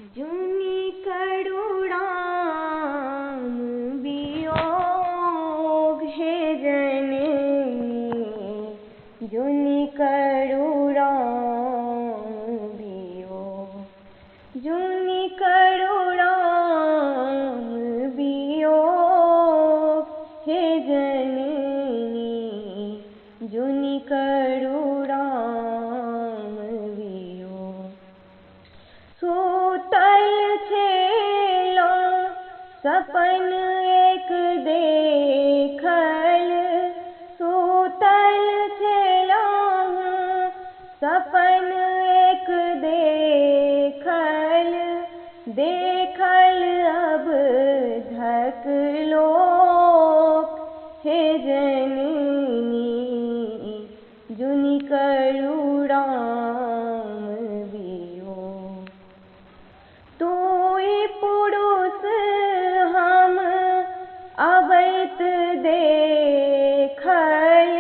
जुनि करुणाम वियोग हे जननी, जुनि करुणाम वियोग, जुनि करुणाम वियोग हे जननी, जुनि करुणाम वियोग। सूतल छेलो सपन एक देखल, सूतल छेलो सपन एक देखल, देखल अब धकलोक हे जननी, जुनि करुणाम वियोग। तोई पुरुष हम अबैत देखल,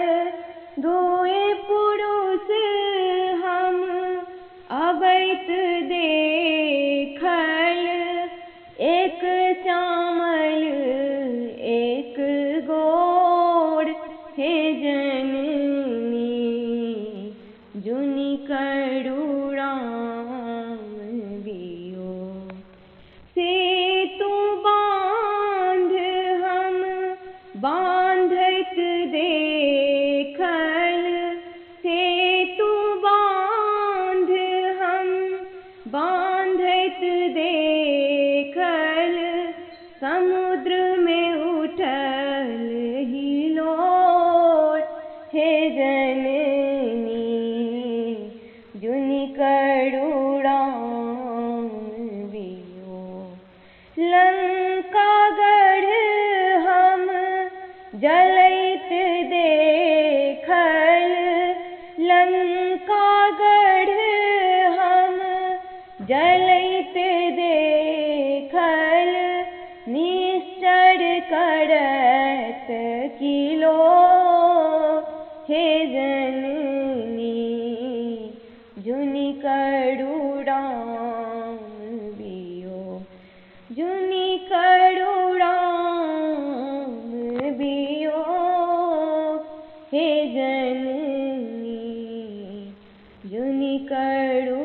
दुई पुरुष हम अबैत देखल, एक चामल एक गोड़ हे जननी, जुनि करुणाम वियोग। सेतु बांध हम बांधत देखल, सेतु बांध हम बांधत देखल, समुद्र में उठल हिलोर हे जननी, जुनि करुणाम वियोग। लंकागढ़ हम जलैत देखल, लंकागढ़ हम जलैत देखल, निश्चर करत किलोर हे जननी, जुनि करुणाम वियोग, जुनि करुणाम वियोग हे जननी, जुनि करुणाम